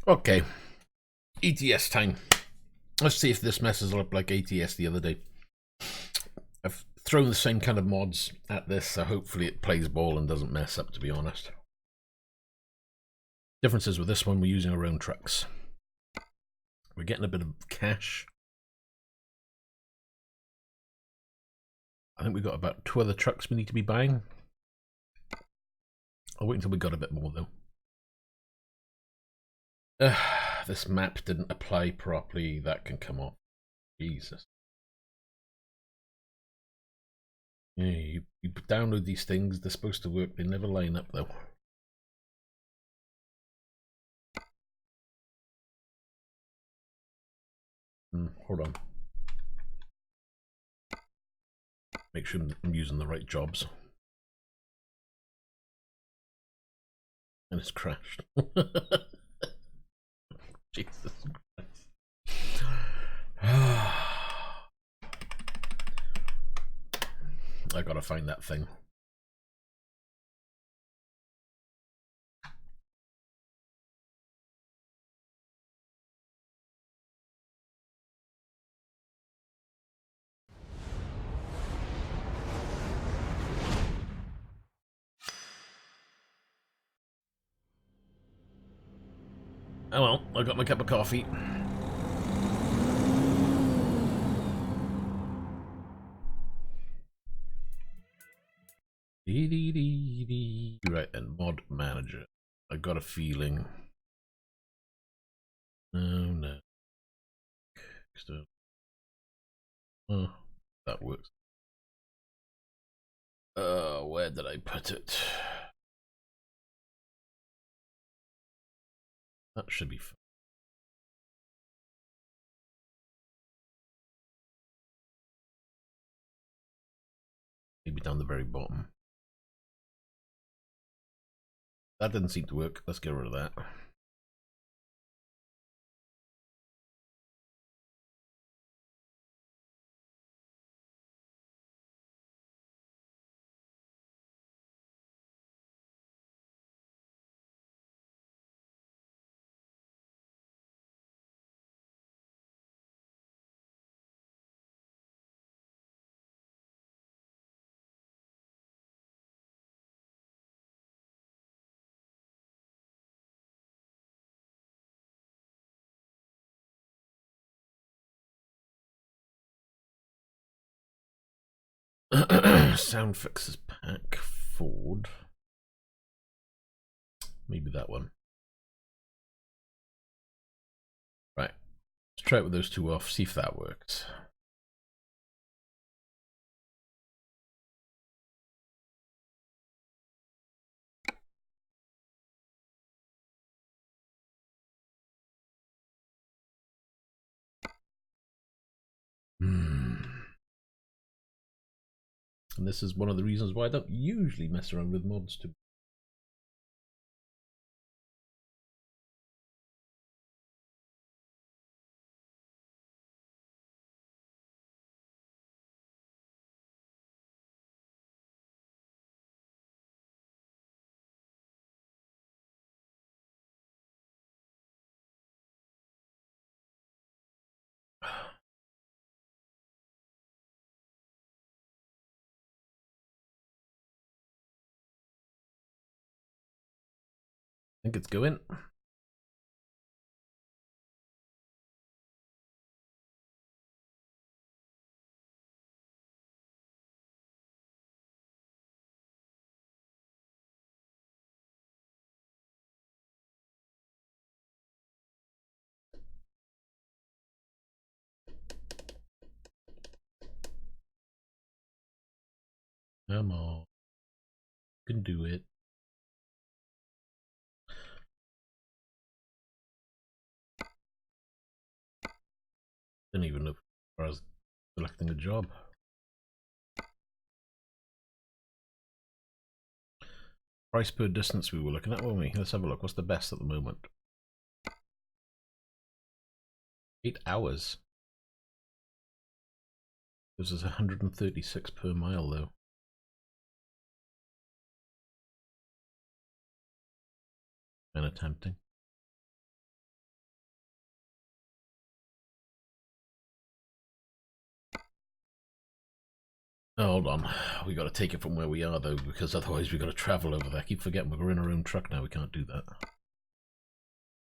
Okay, ETS time. Let's see if this messes up like ATS the other day. I've thrown the same kind of mods at this, so hopefully it plays ball and doesn't mess up, to be honest. Difference is with this one, we're using our own trucks. We're getting a bit of cash. I think we've got about 2 other trucks we need to be buying. I'll wait until we got a bit more, though. This map didn't apply properly. That can come off. Jesus. Yeah, you download these things, they're supposed to work. They never line up, though. Hold on. Make sure I'm using the right jobs. And it's crashed. Jesus Christ. I gotta find that thing. Oh well, I got my cup of coffee. Right, and mod manager. I got a feeling. Oh no. Oh, that works. Where did I put it? That should be fine. Maybe down the very bottom. That didn't seem to work. Let's get rid of that. Sound fixes pack Ford. Maybe that one. Right. Let's try it with those 2 off, see if that works. And this is one of the reasons why I don't usually mess around with mods too. I think it's going. Come on. You can do it. Didn't even know if I was selecting a job. Price per distance we were looking at, weren't we? Let's have a look. What's the best at the moment? 8 hours. This is 136 per mile though. Kind of tempting. Oh, hold on. We got to take it from where we are, though, because otherwise we got to travel over there. I keep forgetting we're in our own truck now. We can't do that.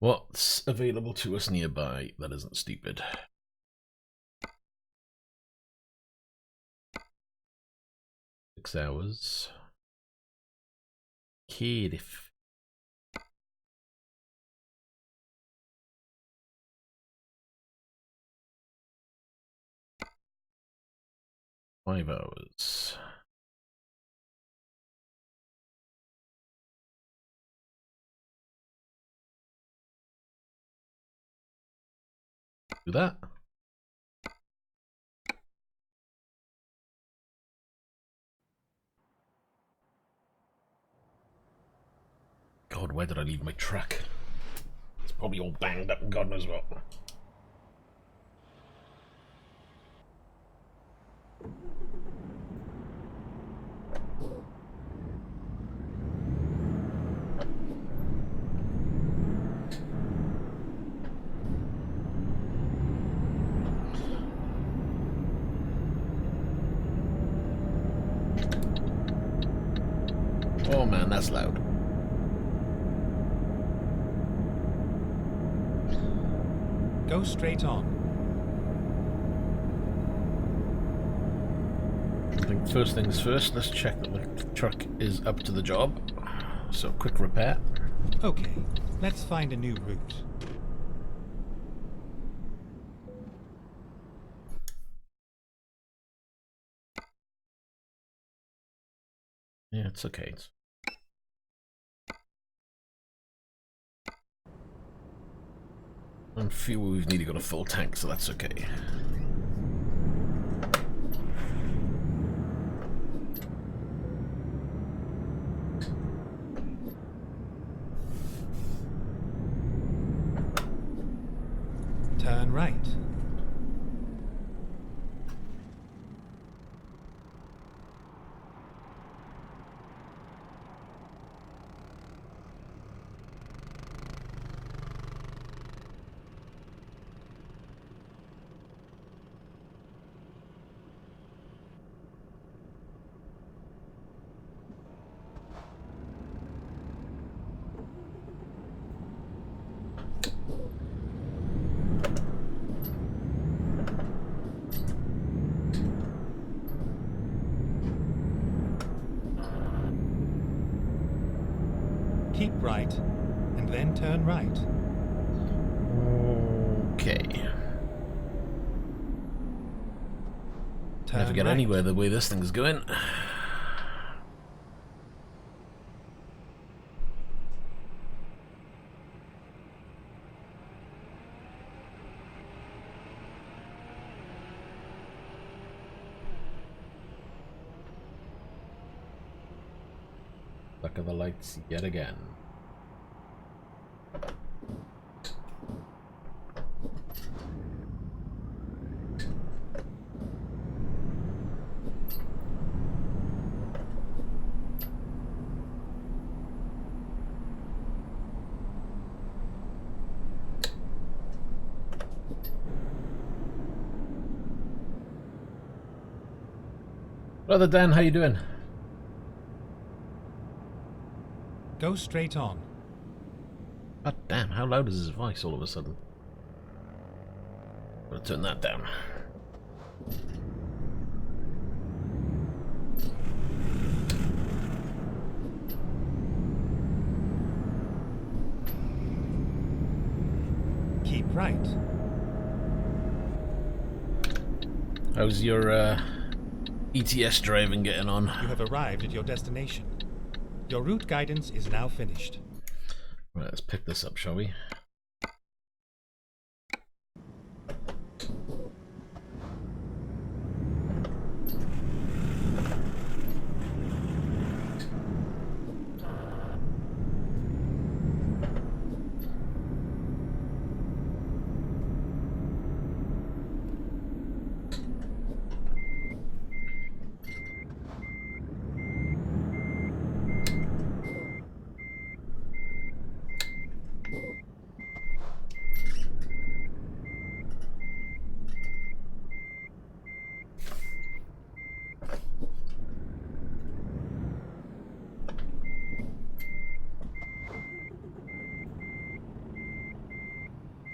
What's available to us nearby? That isn't stupid. Six hours. Cardiff. 5 hours. Do that. God, where did I leave my truck? It's probably all banged up and God knows what. Oh man, that's loud. Go straight on. I think first things first, let's check that the truck is up to the job. So, quick repair. Okay, let's find a new route. Yeah, it's okay. On fuel, we've nearly got a full tank, so that's okay. Turn right. Keep right, and then turn right. Okay. Turn Never get right. anywhere the way this thing's going. Luck of the lights yet again. Brother Dan, how you doing? Go straight on. God damn, how loud is his voice all of a sudden? Gotta turn that down. Keep right. How's your ETS driving getting on? You have arrived at your destination. Your route guidance is now finished. Right, let's pick this up, shall we?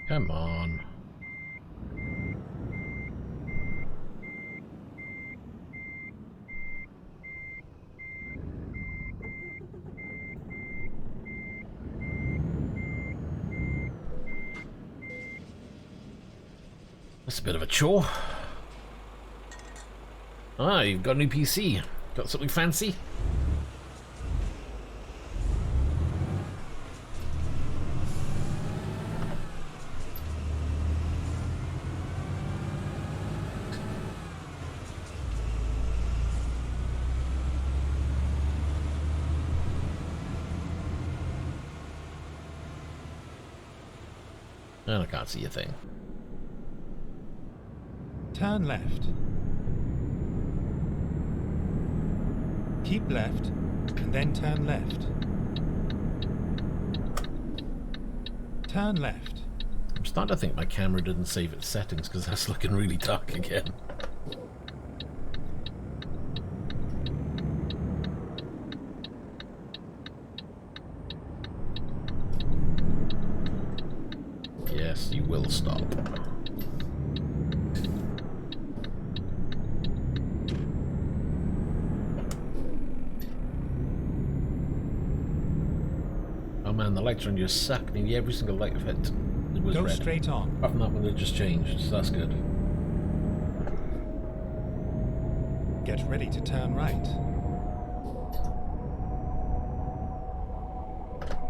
Come on. That's a bit of a chore. Ah, you've got a new PC. Got something fancy? And I can't see a thing. Turn left. Keep left, and then turn left. Turn left. I'm starting to think my camera didn't save its settings because that's looking really dark again. Yes, you will stop. Oh man, the lights are on your suck. Nearly every single light I've hit was Go red. straight on. Apart from that one that just changed, so that's good. Get ready to turn right.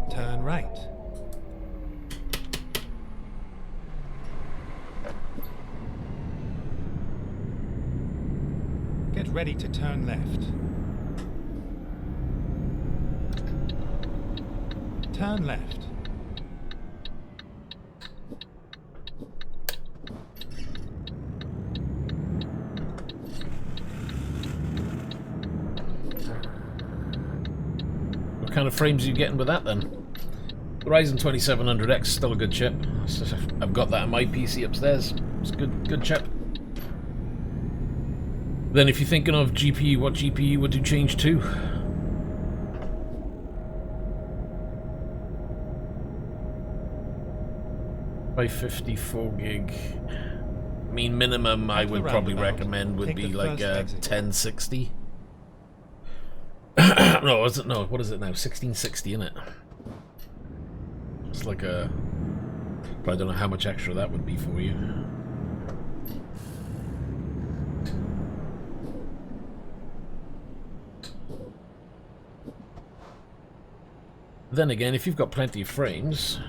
Turn right. Get ready to turn left. Turn left. What kind of frames are you getting with that then? The Ryzen 2700X is still a good chip. I've got that on my PC upstairs. It's a good chip. Then if you're thinking of GPU, what GPU would you change to? By 54 gig. I mean, minimum I would probably recommend would be like a 1060. No, is it? No, what is it now? 1660, isn't it? It's like a... I don't know how much extra that would be for you. Then again, if you've got plenty of frames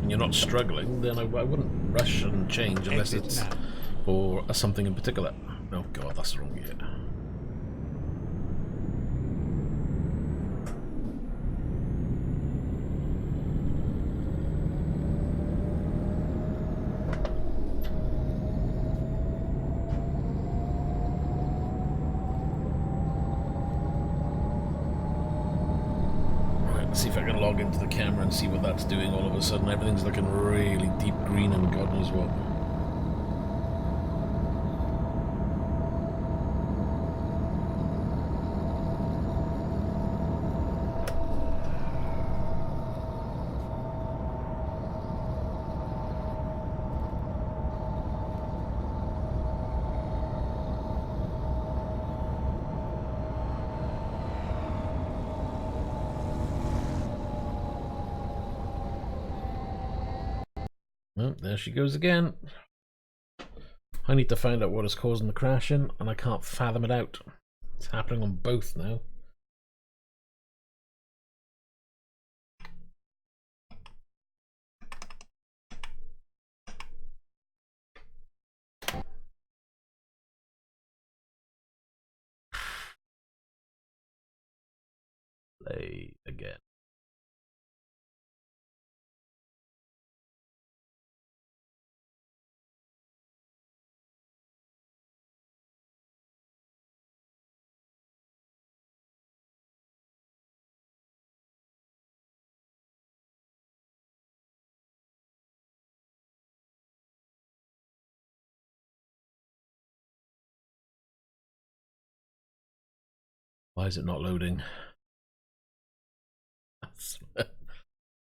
and you're not struggling, then I wouldn't rush and change unless it's for something in particular. Oh god, that's the wrong year. See if I can log into the camera and see what that's doing all of a sudden. Everything's looking really deep green and God knows what. Oh, there she goes again. I need to find out what is causing the crashing, and I can't fathom it out. It's happening on both now. Play again. Why is it not loading?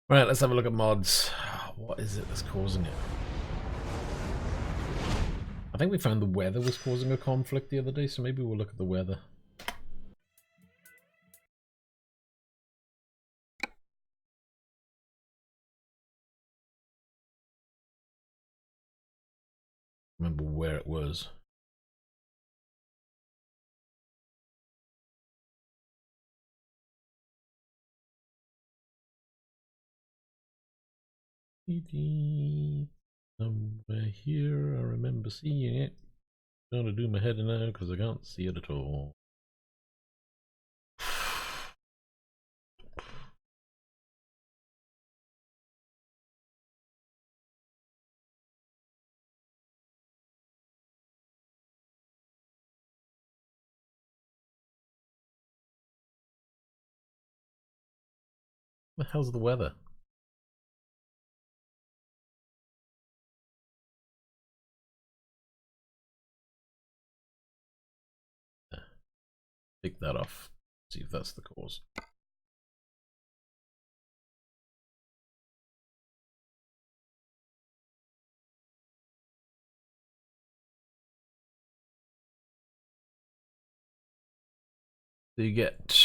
Right, let's have a look at mods. What is it that's causing it? I think we found the weather was causing a conflict the other day, so maybe we'll look at the weather. Remember where it was. Somewhere here, I remember seeing it. I'm gonna do my head in now because I can't see it at all. What the hell's the weather? Take that off. See if that's the cause. So you get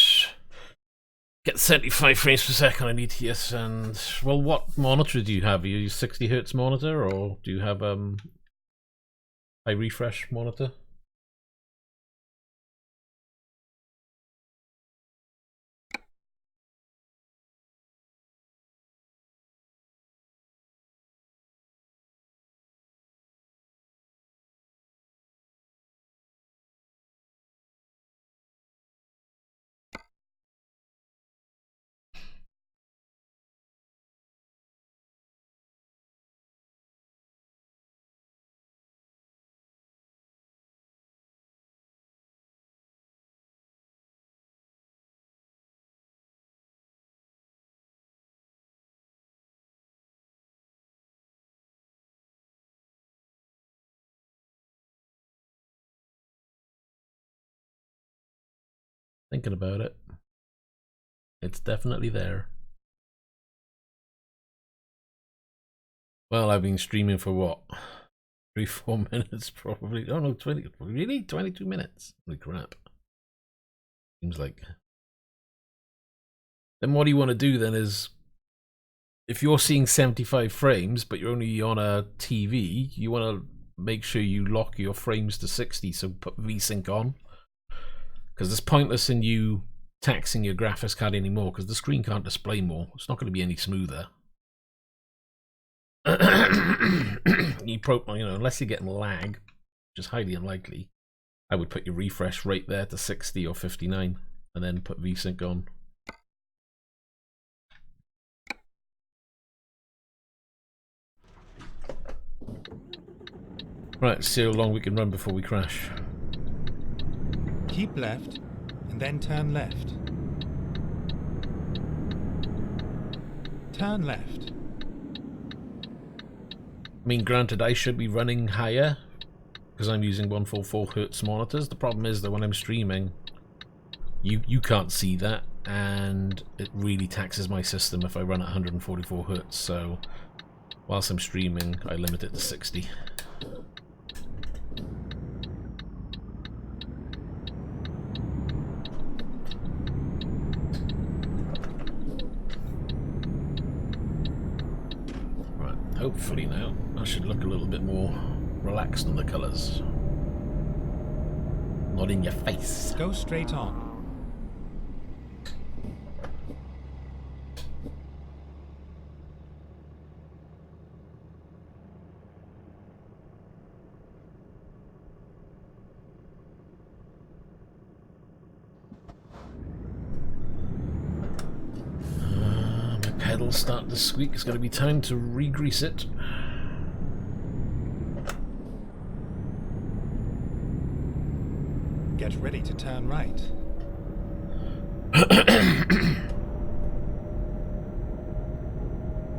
75 frames per second on ETS, and well, what monitor do you have? You use 60 Hz monitor, or do you have high refresh monitor? Thinking about it. It's definitely there. Well, I've been streaming for what? 3-4 minutes probably. Oh no, 20. Really? 22 minutes? Holy crap. Seems like. Then what do you want to do then is, if you're seeing 75 frames but you're only on a TV, you want to make sure you lock your frames to 60, so put VSync on. Because it's pointless in you taxing your graphics card anymore, because the screen can't display more. It's not going to be any smoother. Unless you're getting lag, which is highly unlikely, I would put your refresh rate there to 60 or 59 and then put VSync on. Right, see how long we can run before we crash. Keep left, and then turn left. Turn left. I mean, granted, I should be running higher because I'm using 144 Hz monitors. The problem is that when I'm streaming, you can't see that, and it really taxes my system if I run at 144 Hz. So, whilst I'm streaming, I limit it to 60. Hopefully now, I should look a little bit more relaxed on the colours. Not in your face. Go straight on. Pedals start to squeak. It's going to be time to re-grease it. Get ready to turn right.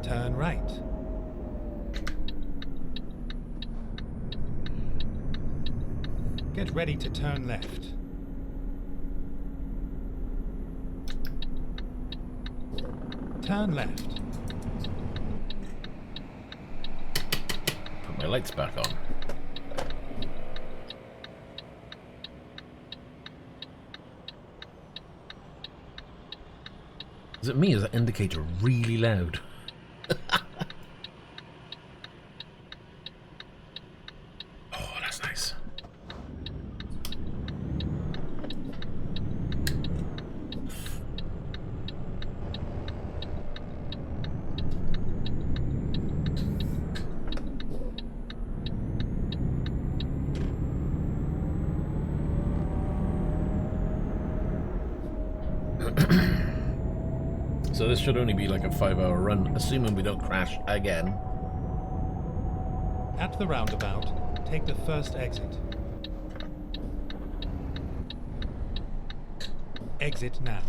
Turn right. Get ready to turn left. Turn left. My light's back on. Is it me? Is that indicator really loud? Oh, that's nice. So this should only be like a 5-hour run, assuming we don't crash again. At the roundabout, take the first exit. Exit now.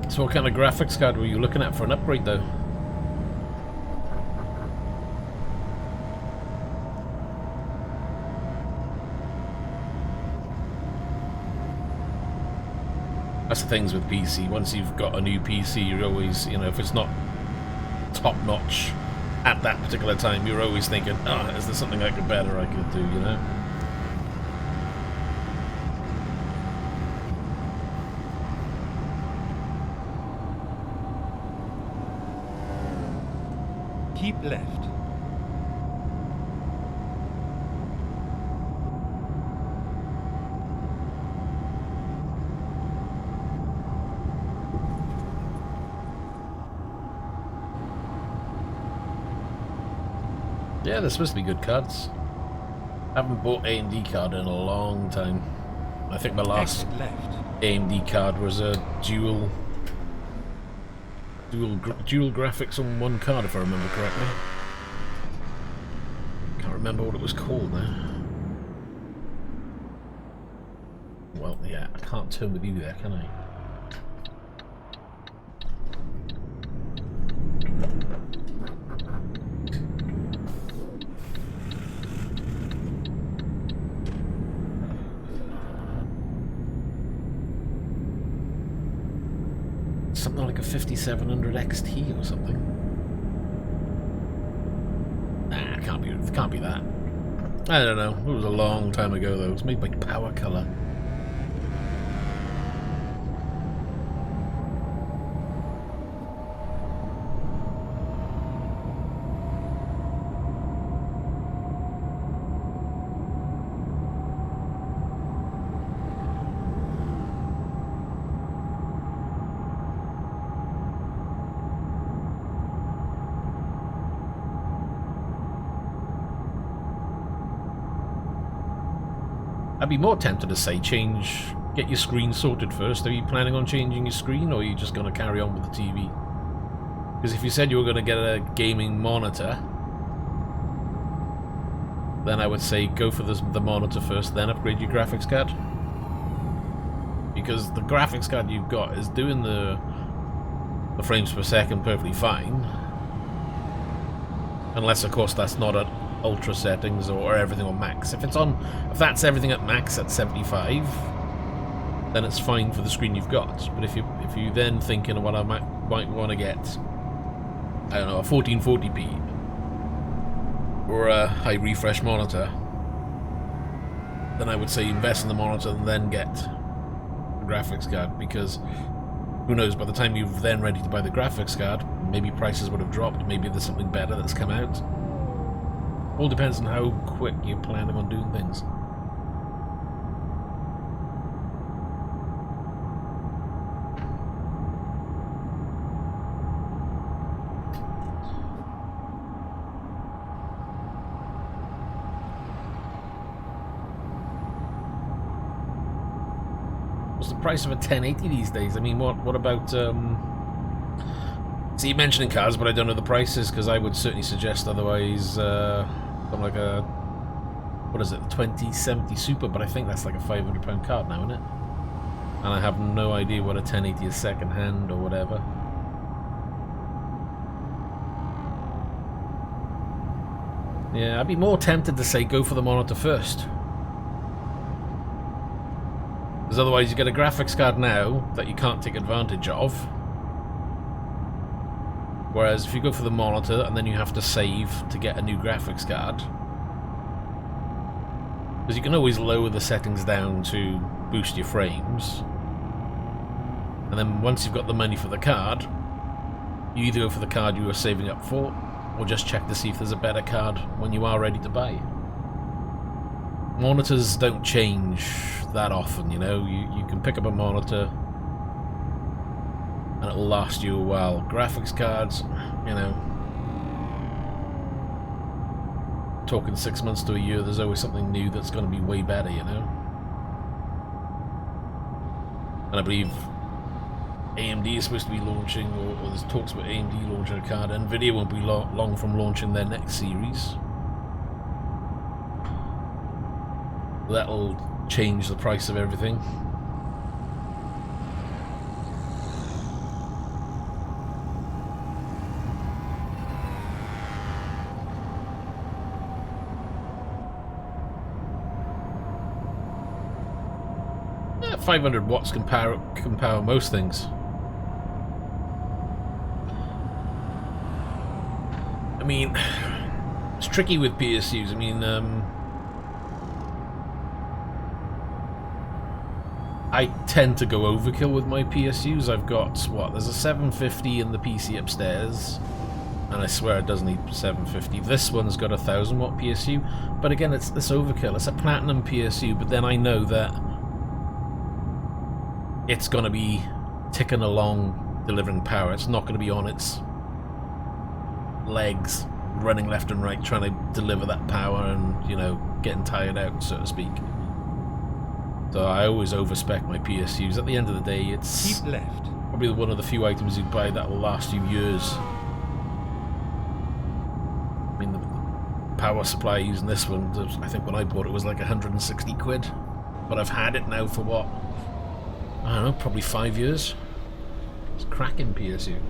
So what kind of graphics card were you looking at for an upgrade though? That's the things with PC. Once you've got a new PC, you're always, you know, if it's not top notch at that particular time, you're always thinking, oh, is there something I could do, you know? Keep left. Yeah, they're supposed to be good cards. I haven't bought AMD card in a long time. I think my last AMD card was a dual graphics on one card, if I remember correctly. Can't remember what it was called now. Well, yeah, I can't turn with you there, can I? Something like a 5700 XT or something. Nah, can't be that. I don't know. It was a long time ago though. It was made by Power Color. I'd be more tempted to say get your screen sorted first. Are you planning on changing your screen, or are you just going to carry on with the TV? Because if you said you were going to get a gaming monitor, then I would say go for the monitor first, then upgrade your graphics card. Because the graphics card you've got is doing the frames per second perfectly fine. Unless, of course, that's not at ultra settings or everything on max. If that's everything at max at 75, then it's fine for the screen you've got. But if you then thinking what I might want to get, I don't know, a 1440p or a high refresh monitor, then I would say invest in the monitor and then get the graphics card, because who knows, by the time you're then ready to buy the graphics card, maybe prices would have dropped, maybe there's something better that's come out. All depends on how quick you're planning on doing things. What's the price of a 1080 these days? I mean, what about see, you're mentioning cars, but I don't know the prices, because I would certainly suggest otherwise something like a, what is it, the 2070 Super, but I think that's like a £500 card now, isn't it? And I have no idea what a 1080 is second hand or whatever. Yeah, I'd be more tempted to say go for the monitor first. Because otherwise you get a graphics card now that you can't take advantage of. Whereas if you go for the monitor and then you have to save to get a new graphics card. Because you can always lower the settings down to boost your frames. And then once you've got the money for the card, you either go for the card you were saving up for, or just check to see if there's a better card when you are ready to buy. Monitors don't change that often, you know. You can pick up a monitor and it'll last you a while. Graphics cards, you know, talking 6 months to a year, there's always something new that's going to be way better, you know. And I believe AMD is supposed to be launching, or there's talks about AMD launching a card. Nvidia won't be long from launching their next series. That'll change the price of everything. Yeah, 500 watts can power most things. I mean, it's tricky with PSUs. I mean, I tend to go overkill with my PSUs. I've got, what, there's a 750 in the PC upstairs, and I swear it doesn't need 750. This one's got a 1000 watt PSU, but again, it's this overkill. It's a platinum PSU, but then I know that it's going to be ticking along delivering power. It's not going to be on its legs running left and right trying to deliver that power and, you know, getting tired out, so to speak. So I always overspec my PSUs. At the end of the day, it's keep left. Probably one of the few items you buy that will last you years. I mean, the power supply using this one, I think when I bought it was like 160 quid, but I've had it now for what, I don't know, probably 5 years. It's a cracking PSU.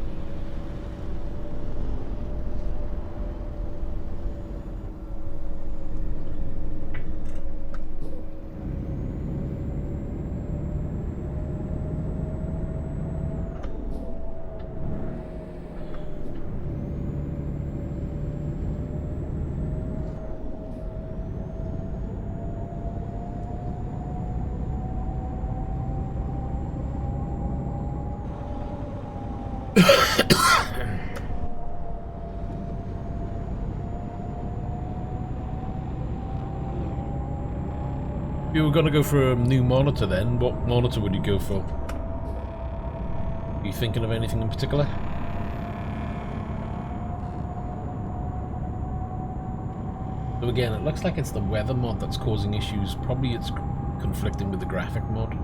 If you were going to go for a new monitor then, what monitor would you go for? Are you thinking of anything in particular? So again, it looks like it's the weather mod that's causing issues. Probably it's conflicting with the graphic mod.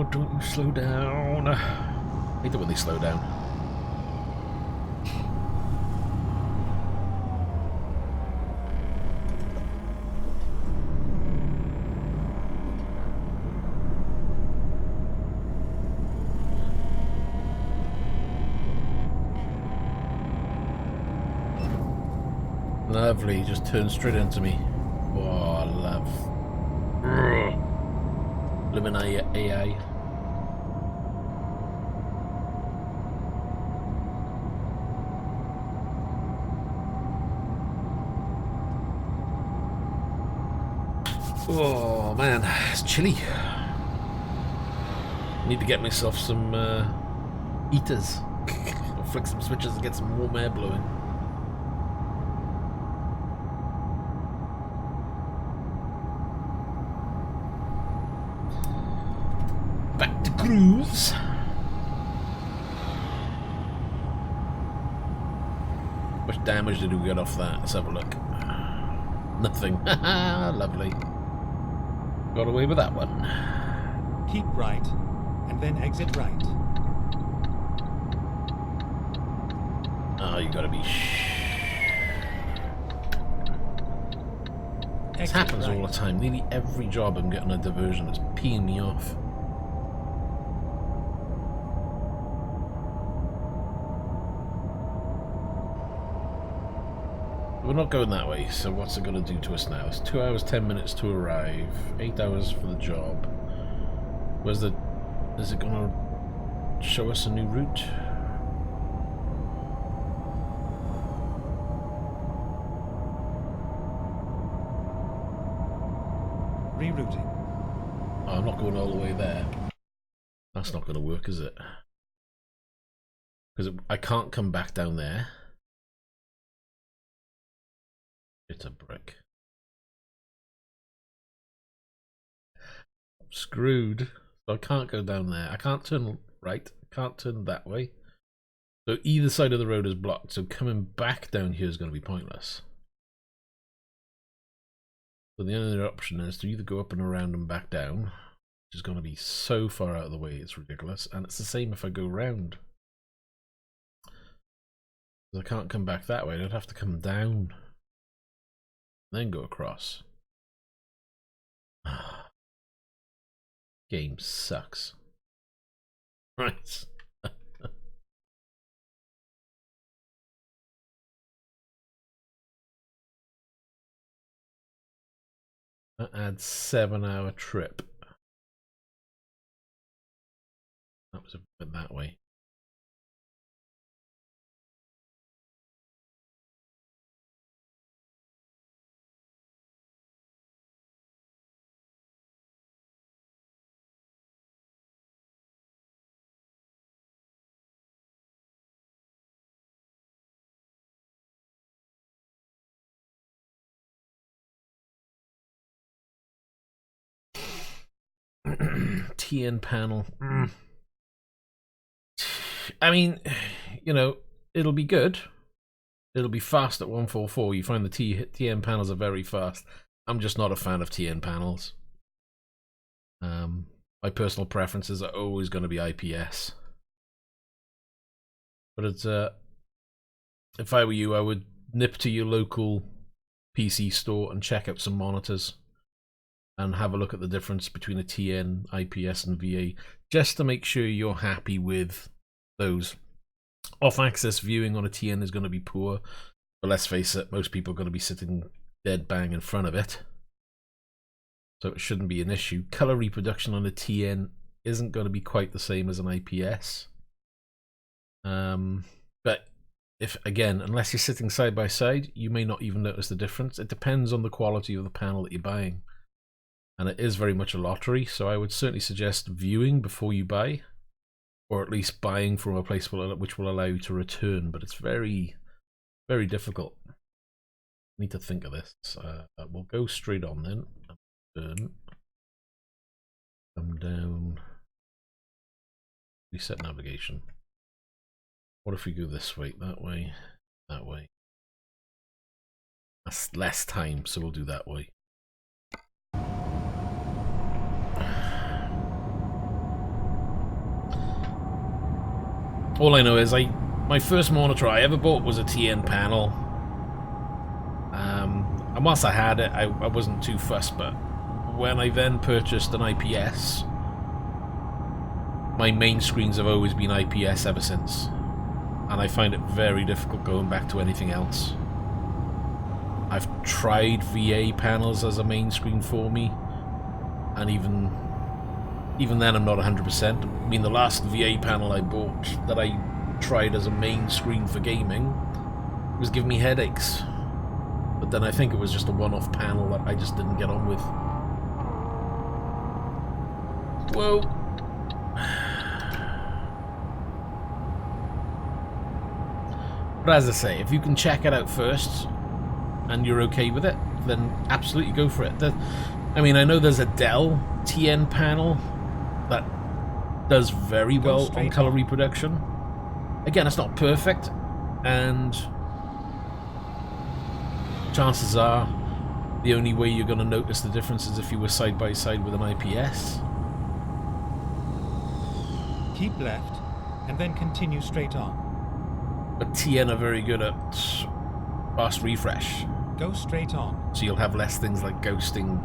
Don't you slow down. I hate it when they slow down. Lovely, just turned straight into me. Oh, love. Lumina AI. Oh man, it's chilly. Need to get myself some heaters. I'll flick some switches and get some warm air blowing. Back to cruise. How much damage did we get off that? Let's have a look. Nothing. Lovely. Got away with that one. Keep right, and then exit right. Oh, you gotta be This happens all the time. Nearly every job I'm getting a diversion. It's peeing me off. We're not going that way, so what's it going to do to us now? It's 2 hours, 10 minutes to arrive, 8 hours for the job. Where's the... Is it going to show us a new route? Rerouting. Oh, I'm not going all the way there. That's not going to work, is it? Because I can't come back down there. It's a brick. I'm screwed. So I can't go down there. I can't turn right. I can't turn that way. So either side of the road is blocked. So coming back down here is going to be pointless. So the only option is to either go up and around and back down, which is going to be so far out of the way, it's ridiculous. And it's the same if I go round. Because I can't come back that way. I'd have to come down. Then go across. Game sucks. Right. That adds 7-hour trip. That was a bit that way. TN panel. I mean, you know, it'll be good. It'll be fast at 144. You find the TN panels are very fast. I'm just not a fan of TN panels. My personal preferences are always going to be IPS. But it's if I were you, I would nip to your local PC store and check out some monitors and have a look at the difference between a TN, IPS and VA, just to make sure you're happy with those. Off-axis viewing on a TN is going to be poor, but let's face it, most people are going to be sitting dead bang in front of it, so it shouldn't be an issue. Color reproduction on a TN isn't going to be quite the same as an IPS, but if, again, unless you're sitting side by side, you may not even notice the difference. It depends on the quality of the panel that you're buying. And it is very much a lottery, so I would certainly suggest viewing before you buy, or at least buying from a place which will allow you to return, but it's very, very difficult. I need to think of this. We'll go straight on then. Turn. Come down. Reset navigation. What if we go this way, that way, that way? That's less time, so we'll do that way. All I know is my first monitor I ever bought was a TN panel, and whilst I had it, I wasn't too fussed, but when I then purchased an IPS, my main screens have always been IPS ever since, and I find it very difficult going back to anything else. I've tried VA panels as a main screen for me, and even then I'm not 100%. I mean, the last VA panel I bought that I tried as a main screen for gaming was giving me headaches. But then I think it was just a one-off panel that I just didn't get on with. Whoa. But as I say, if you can check it out first and you're okay with it, then absolutely go for it. I mean, I know there's a Dell TN panel that does very well on color reproduction. Again, it's not perfect, and chances are the only way you're going to notice the difference is if you were side by side with an IPS. Keep left, and then continue straight on. But TN are very good at fast refresh. Go straight on. So you'll have less things like ghosting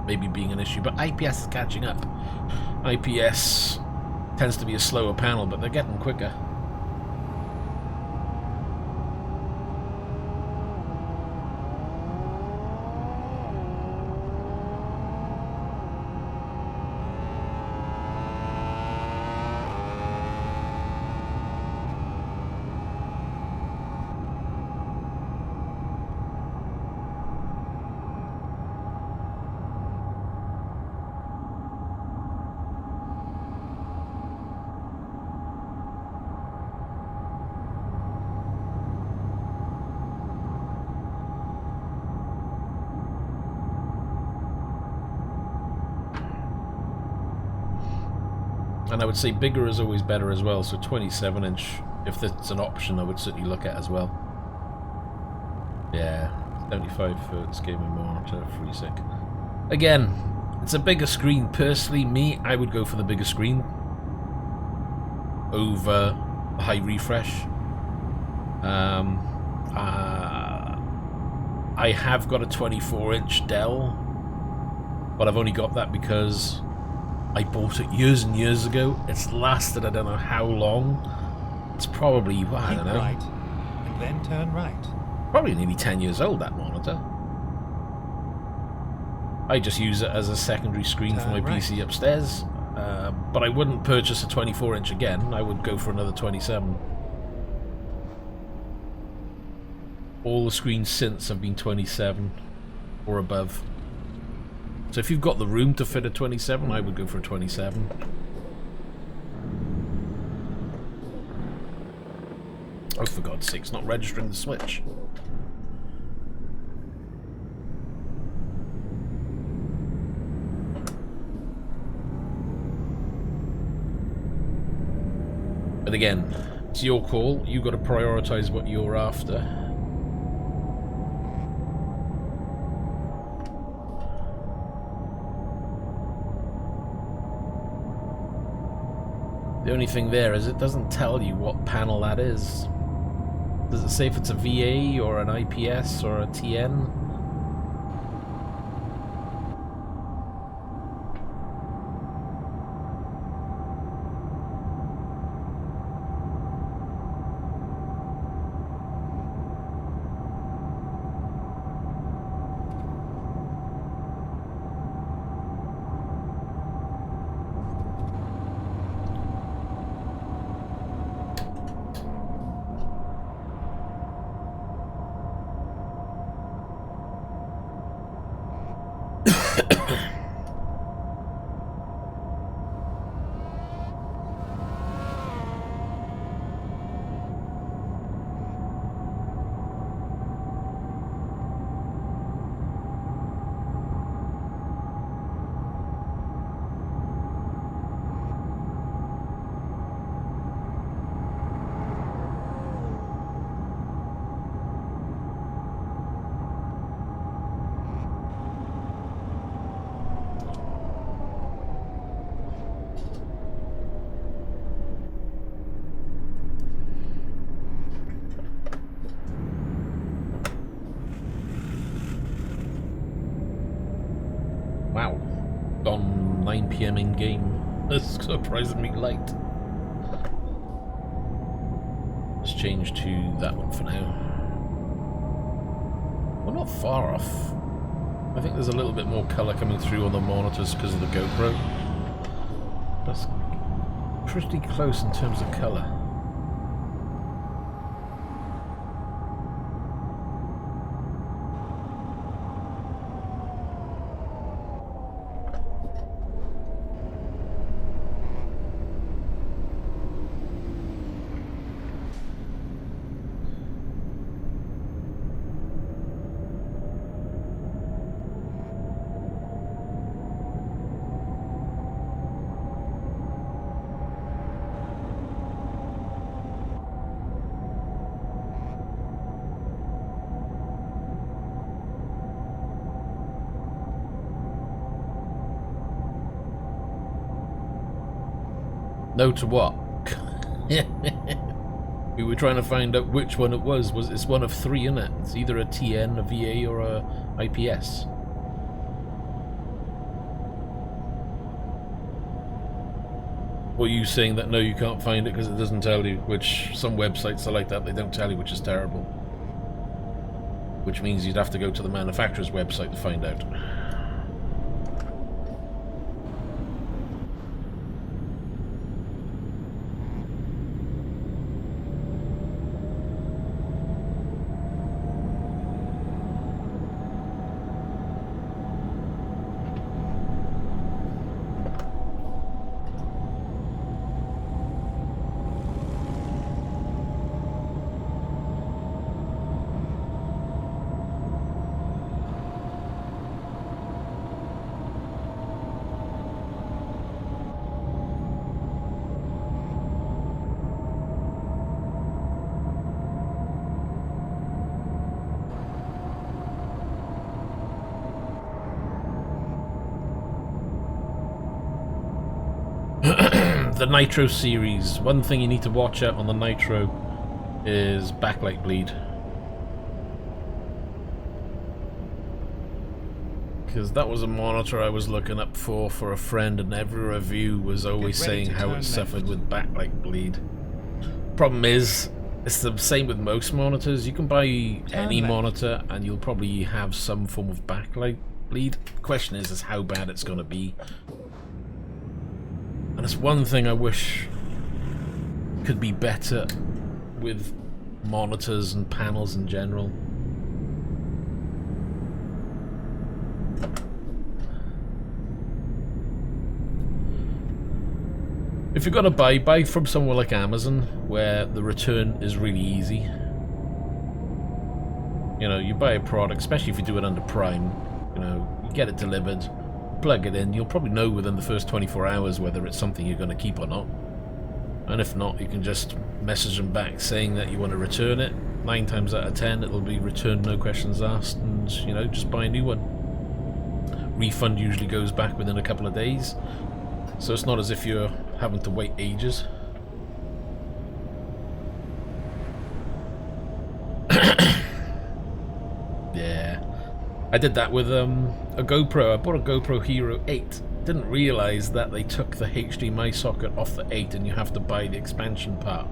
maybe being an issue, but IPS is catching up. IPS tends to be a slower panel, but they're getting quicker. And I would say bigger is always better as well, so 27 inch, if that's an option, I would certainly look at as well. Yeah, 75 hertz gaming monitor, FreeSync. Again, it's a bigger screen. Personally, I would go for the bigger screen over high refresh. I have got a 24-inch Dell, but I've only got that because I bought it years and years ago. It's lasted I don't know how long. It's probably, I don't know. Right, and then turn right. Probably nearly 10 years old, that monitor. I just use it as a secondary screen for my PC upstairs. But I wouldn't purchase a 24-inch again. I would go for another 27. All the screens since have been 27 or above. So if you've got the room to fit a 27, I would go for a 27. Oh, for God's sake, it's not registering the Switch. But again, it's your call. You've got to prioritize what you're after. The only thing there is it doesn't tell you what panel that is. Does it say if it's a VA or an IPS or a TN? Wow, on 9 PM in game. That's surprisingly light. Let's change to that one for now. We're not far off. I think there's a little bit more colour coming through on the monitors because of the GoPro. That's pretty close in terms of colour. No to what? We were trying to find out which one it was. It's one of three, isn't it? It's either a TN, a VA, or a IPS. Or are you saying that no, you can't find it because it doesn't tell you? Which some websites are like that, they don't tell you, which is terrible. Which means you'd have to go to the manufacturer's website to find out. The Nitro series. One thing you need to watch out on the Nitro is backlight bleed. Because that was a monitor I was looking up for a friend, and every review was always saying how it suffered with backlight bleed. Problem is, it's the same with most monitors. You can buy any monitor and you'll probably have some form of backlight bleed. The question is how bad it's going to be. And it's one thing I wish could be better with monitors and panels in general. If you're gonna buy from somewhere like Amazon, where the return is really easy. You know, you buy a product, especially if you do it under Prime, you know, you get it delivered, plug it in, you'll probably know within the first 24 hours whether it's something you're going to keep or not. And if not, you can just message them back saying that you want to return it. 9 times out of 10 it'll be returned, no questions asked, and you know, just buy a new one. Refund usually goes back within a couple of days, so it's not as if you're having to wait ages. Yeah, I did that with a GoPro. I bought a GoPro Hero 8. Didn't realise that they took the HDMI socket off the 8 and you have to buy the expansion part.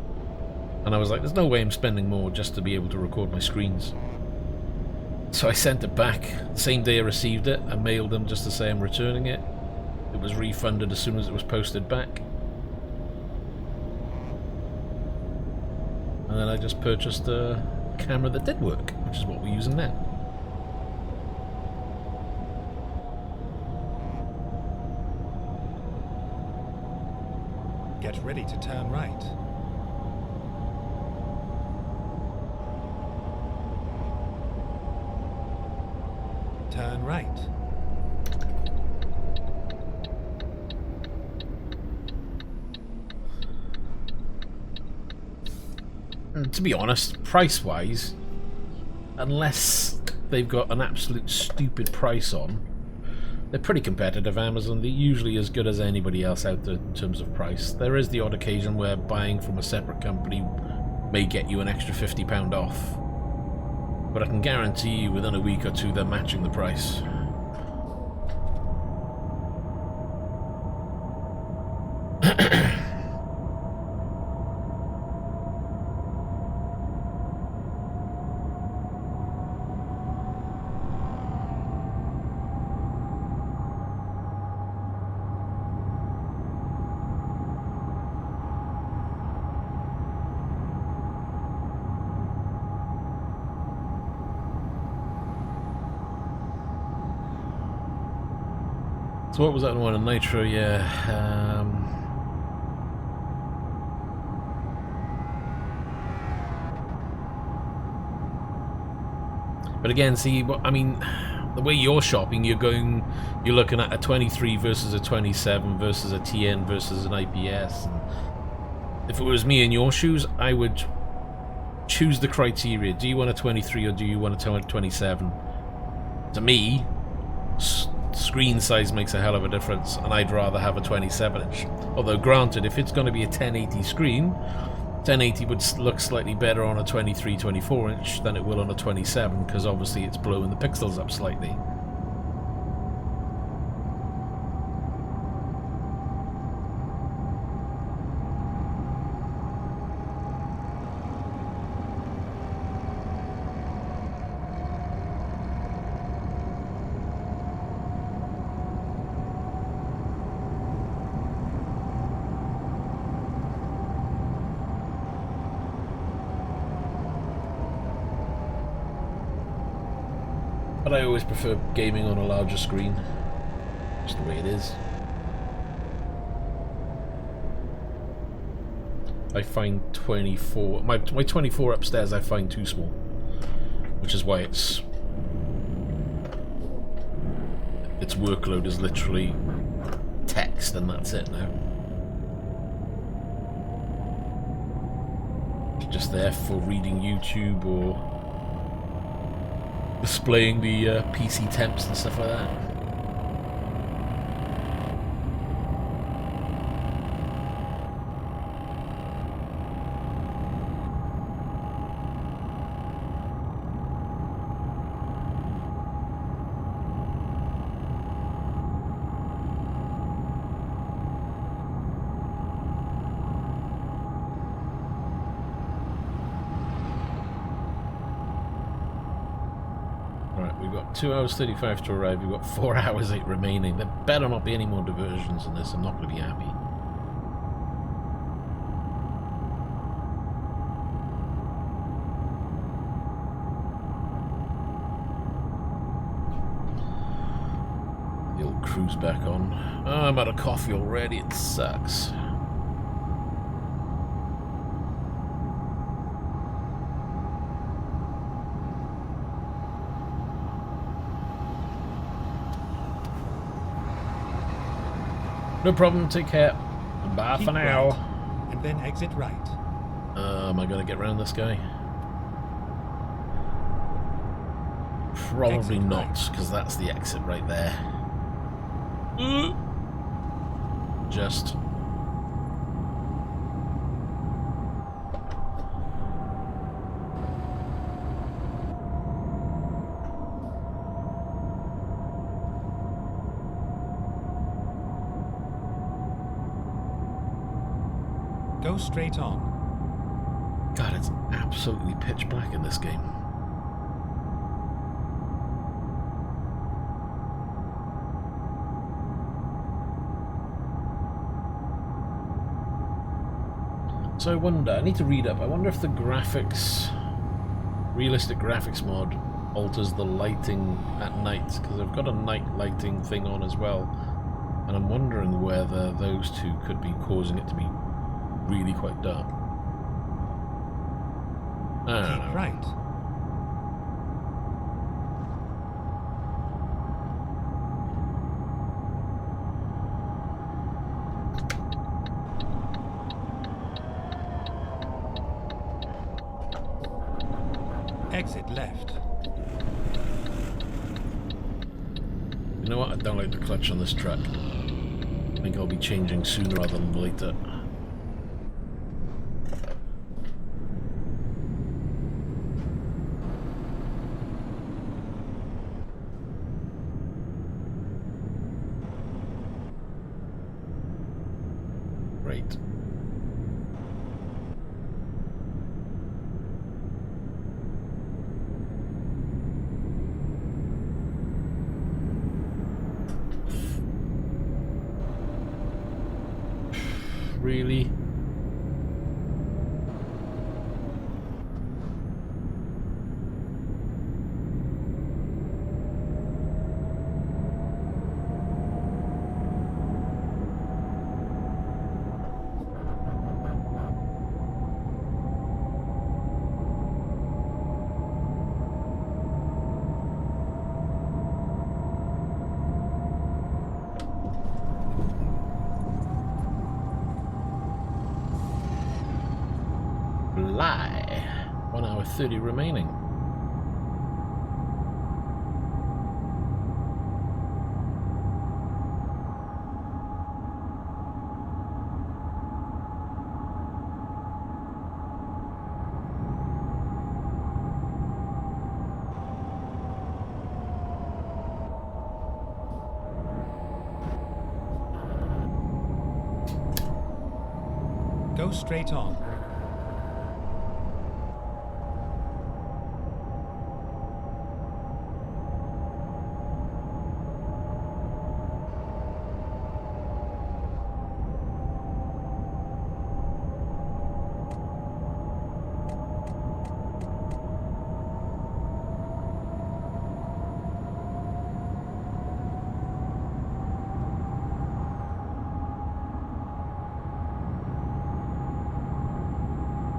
And I was like, there's no way I'm spending more just to be able to record my screens. So I sent it back. The same day I received it, I mailed them just to say I'm returning it. It was refunded as soon as it was posted back. And then I just purchased a camera that did work, which is what we're using now. Get ready to turn right. Turn right. And to be honest, price-wise, unless they've got an absolute stupid price on, they're pretty competitive, Amazon. They're usually as good as anybody else out there in terms of price. There is the odd occasion where buying from a separate company may get you an extra £50 off. But I can guarantee you within a week or two they're matching the price. So what was that one? A Nitro, yeah. But again, see, I mean, the way you're shopping, you're looking at a 23 versus a 27 versus a TN versus an IPS. And if it was me in your shoes, I would choose the criteria. Do you want a 23 or do you want a 27? To me, screen size makes a hell of a difference, and I'd rather have a 27-inch. Although granted, if it's going to be a 1080 screen, 1080 would look slightly better on a 23-24 inch than it will on a 27, because obviously it's blowing the pixels up slightly. But I always prefer gaming on a larger screen. Just the way it is. I find 24... My 24 upstairs I find too small. Which is why its workload is literally text and that's it now. It's just there for reading YouTube or displaying the PC temps and stuff like that. We've got 2 hours 35 to arrive, we've got 4 hours 8 remaining. There better not be any more diversions in this, I'm not going to be happy. The old cruise back on. Oh, I'm out of coffee already, it sucks. No problem, take care. Bye for now. Right, and then exit right. Am I going to get around this guy? Probably not, because that's the exit right there. Just... Go straight on. God, it's absolutely pitch black in this game. So I wonder, I need to read up, I wonder if the graphics, realistic graphics mod alters the lighting at night, because I've got a night lighting thing on as well, and I'm wondering whether those two could be causing it to be really quite dark. I don't know. Right. Exit left. You know what? I don't like the clutch on this truck. I think I'll be changing sooner rather than later. Right. Really? Lie. 1 hour 30 remaining. Go straight on.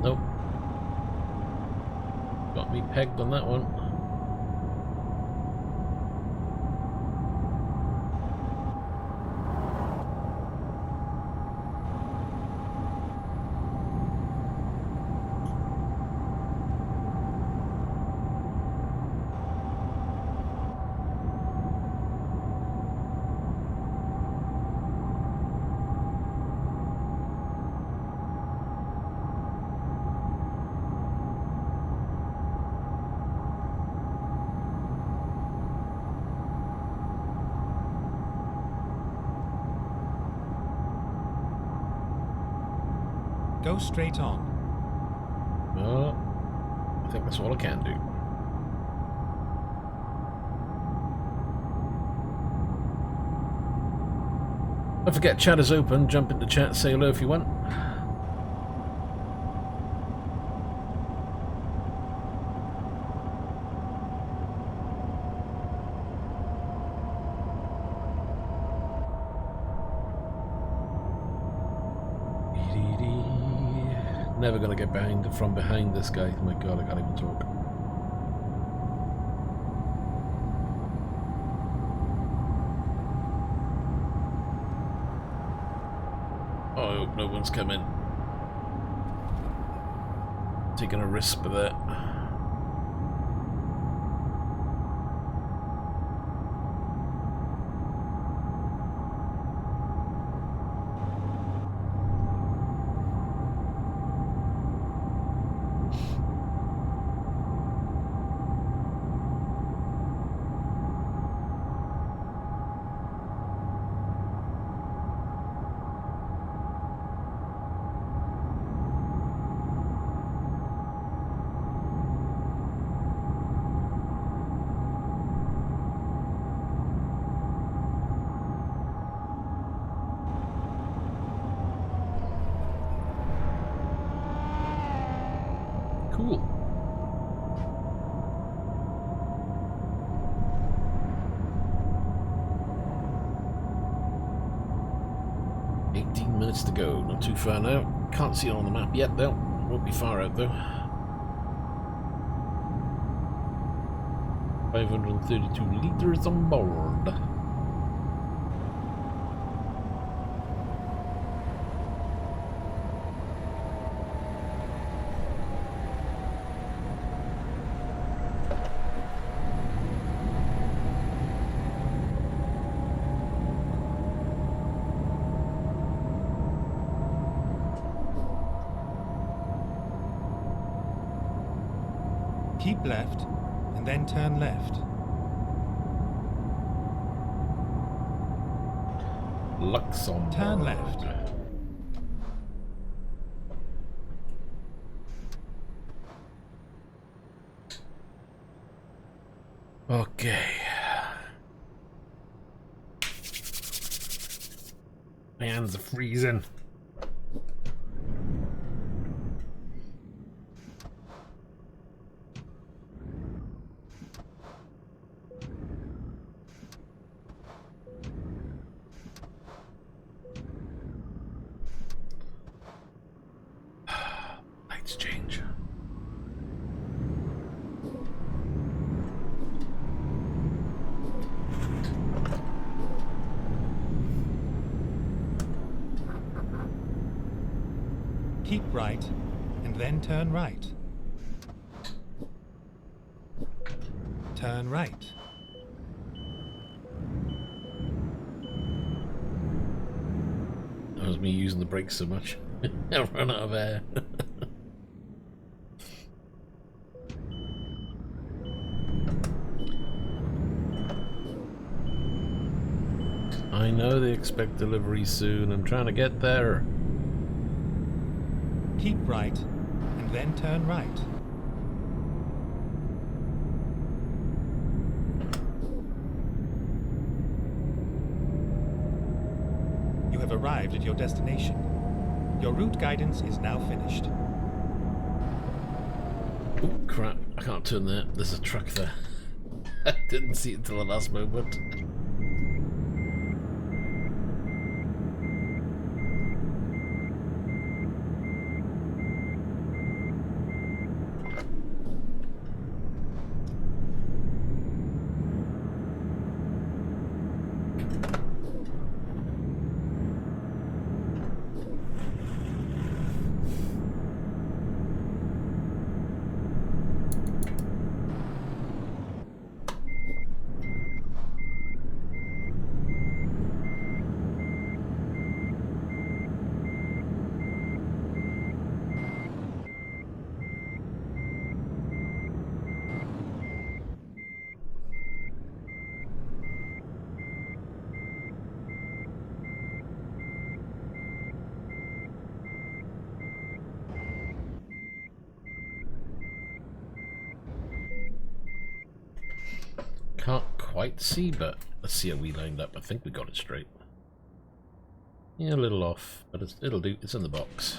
Nope. Got me pegged on that one. Go straight on. Oh, I think that's all I can do. Don't forget, chat is open. Jump into chat, say hello if you want. Never gonna get from behind this guy. Oh my god, I can't even talk. Oh, I hope no one's coming. Taking a risk with that. Cool. Minutes to go. Not too far now. Can't see it on the map yet though. Won't be far out though. 532 liters on board. Keep left, and then turn left. Luxembourg. Turn left. Okay. My hands are freezing. Lights change. Keep right, and then turn right. Turn right. That was me using the brakes so much. I ran out of air. I know they expect delivery soon. I'm trying to get there. Keep right, and then turn right. You have arrived at your destination. Your route guidance is now finished. Oh crap, I can't turn there. There's a truck there. I didn't see it until the last moment. Can't quite see, but let's see how we lined up. I think we got it straight. Yeah, a little off, but it'll do. It's in the box.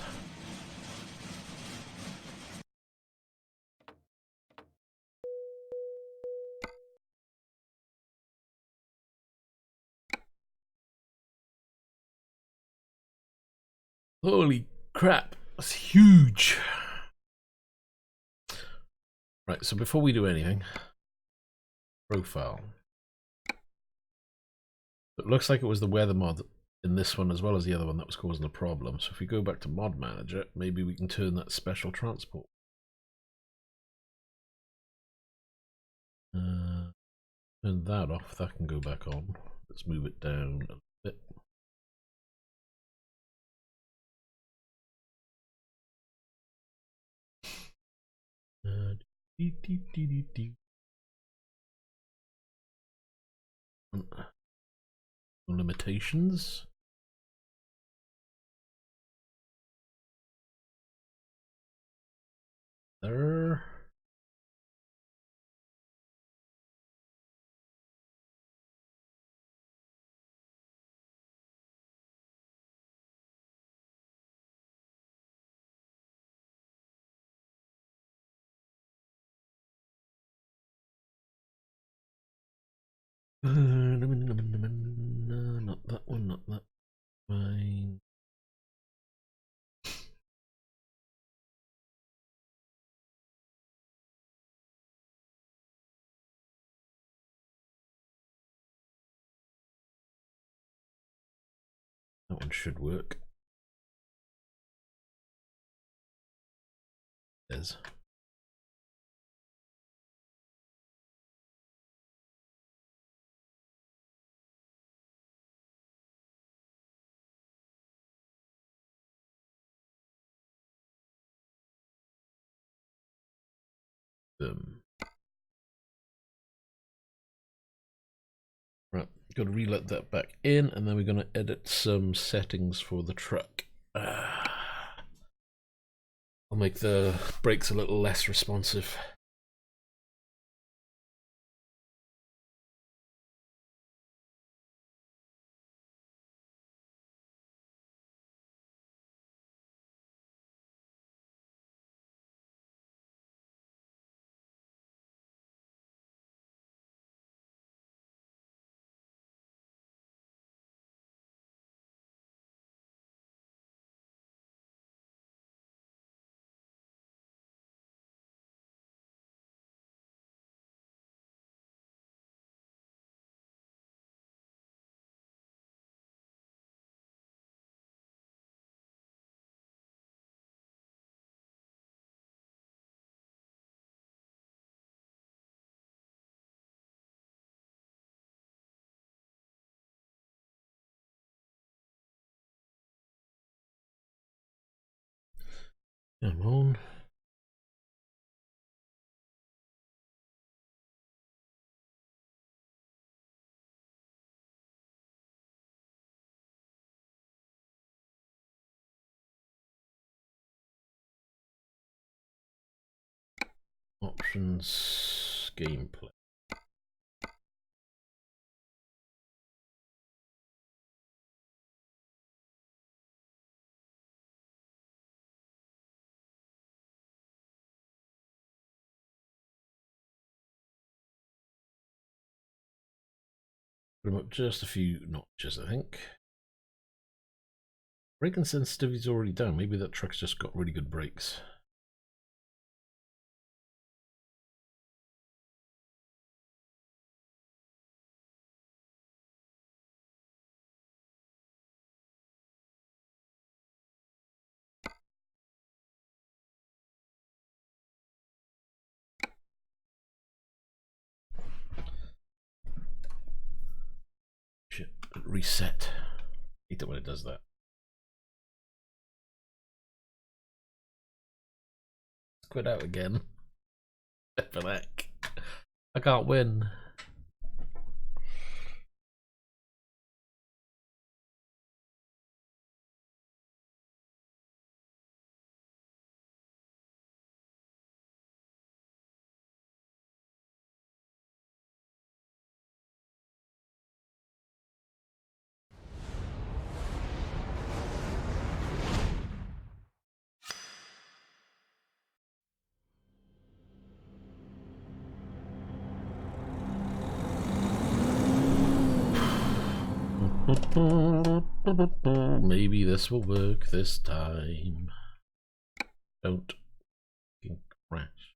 Holy crap, that's huge. Right, so before we do anything, profile. It looks like it was the weather mod in this one as well as the other one that was causing the problem. So if we go back to mod manager, maybe we can turn that special transport. Turn that off, that can go back on. Let's move it down a bit. Limitations. There. Not that one, not that. Fine. That one should work. There's. Right, got to relet that back in, and then we're going to edit some settings for the truck. I'll make the brakes a little less responsive. Come on. options, gameplay. Just a few notches, I think. Brake and sensitivity is already down. Maybe that truck's just got really good brakes. Shit, reset. I hate it when it does that. Quit out again. For heck. I can't win. Maybe this will work this time. Don't crash.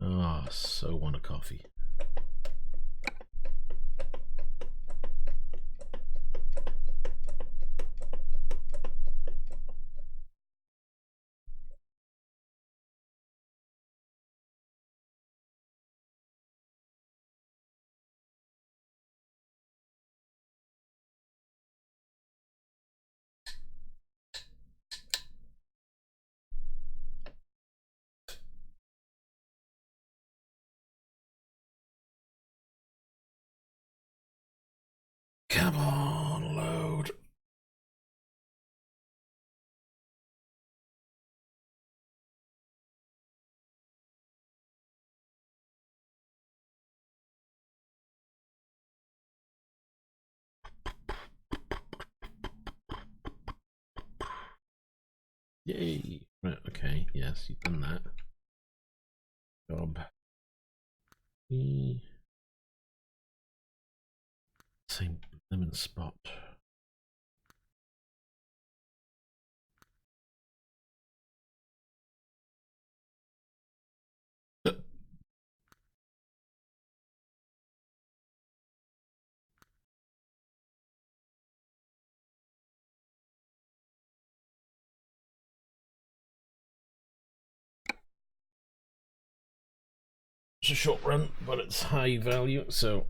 Ah, oh, so want a coffee. Come on, load. Yay. Right, okay, yes, you've done that. Job. Same lemon spot. It's a short run, but it's high value, so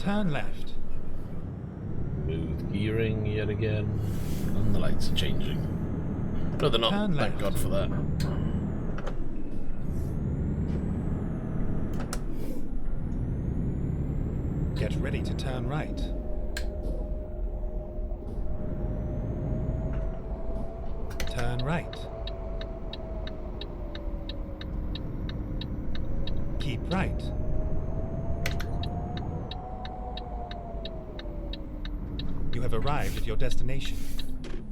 Turn left. smooth gearing yet again. And the lights are changing. No, they're not. Turn Thank left. God for that. Get ready to turn right. Turn right. Keep right. You have arrived at your destination.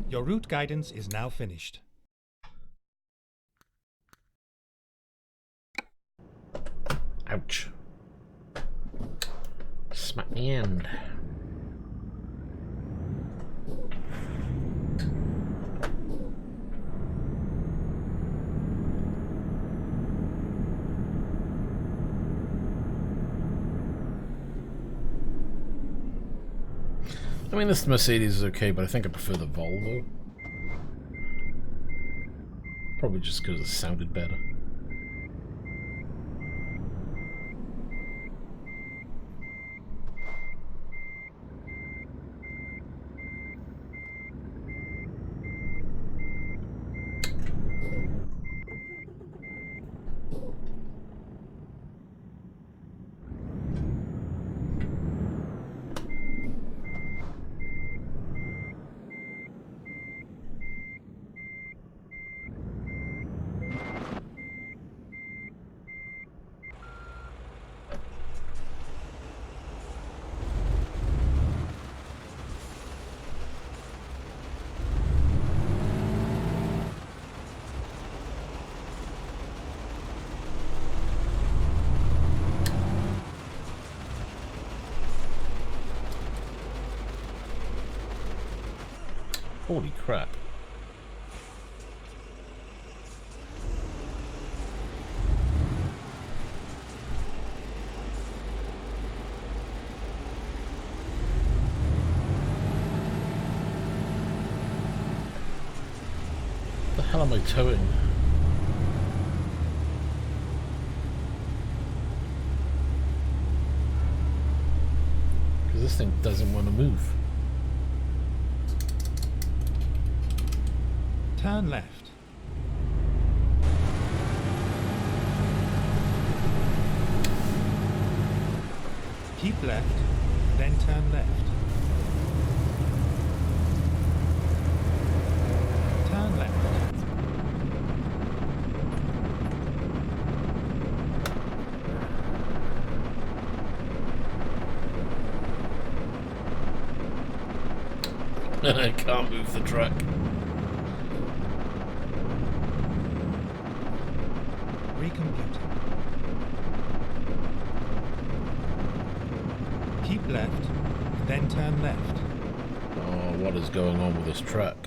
Your route guidance is now finished. Ouch. Smack me end. I mean, this Mercedes is okay, but I think I prefer the Volvo. Probably just because it sounded better. Holy crap. What the hell am I towing? Because this thing doesn't want to move. Turn left. Keep left, then turn left. Turn left. I can't move the truck. Recomputing. Keep left, then turn left. Oh, what is going on with this truck?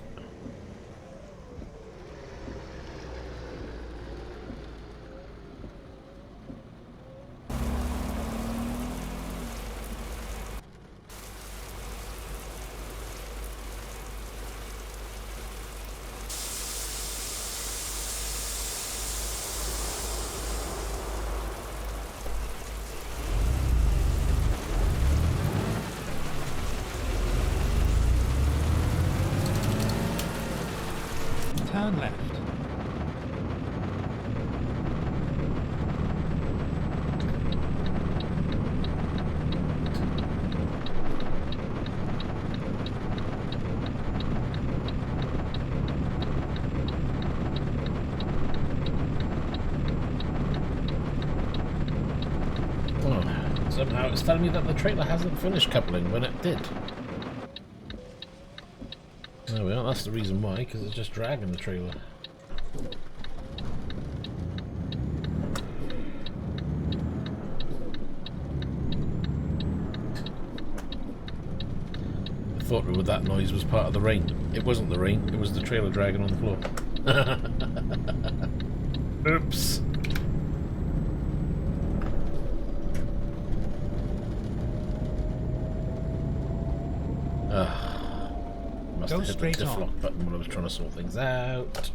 Turn left. Oh, somehow it's telling me that the trailer hasn't finished coupling when it did. There we are, that's the reason why, because it's just dragging the trailer. I thought that noise was part of the rain. It wasn't the rain, it was the trailer dragging on the floor. Oops. Must Go have hit straight the diff on. lock button when I was trying to sort things out.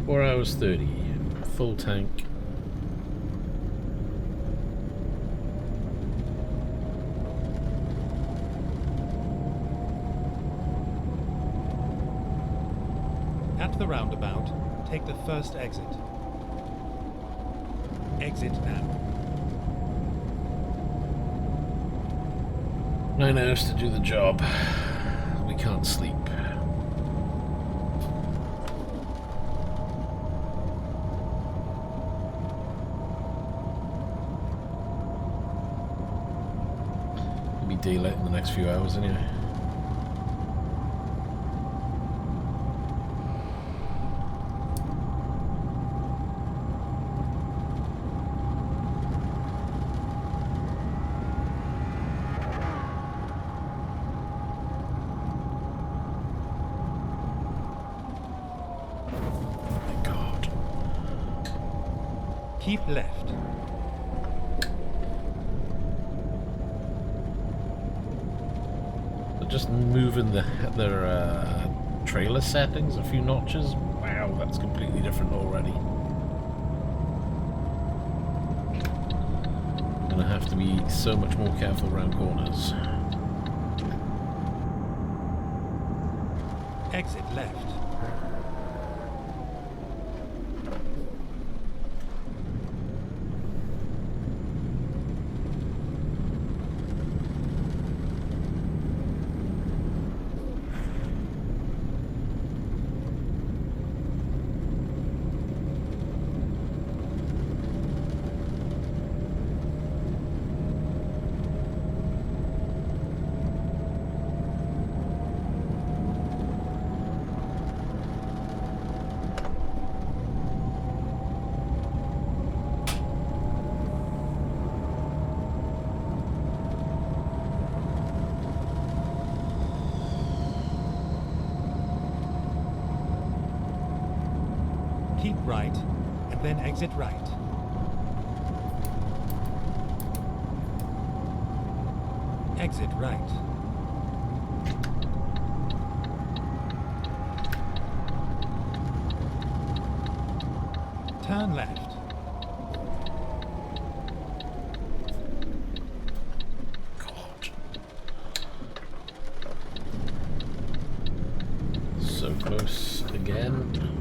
Four hours 30, full tank. At the roundabout, take the first exit. Exit now. 9 hours to do the job. We can't sleep. It'll be daylight in the next few hours anyway. Keep left. Just moving their trailer settings a few notches. Wow, that's completely different already. Gonna have to be so much more careful around corners. Exit left. Keep right, and then exit right. Exit right. Turn left. God. So close again.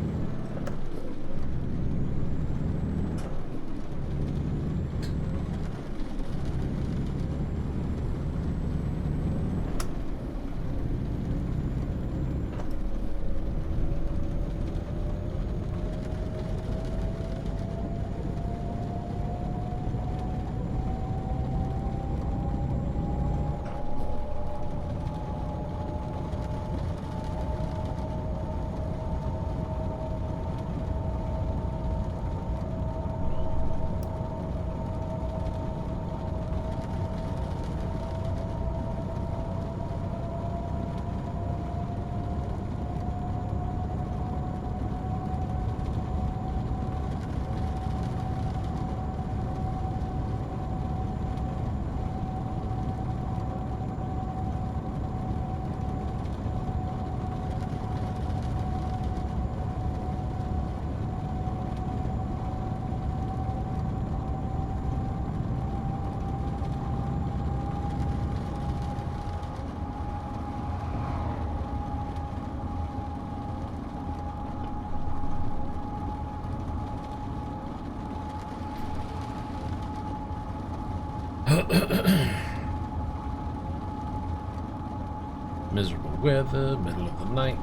Miserable weather, middle of the night.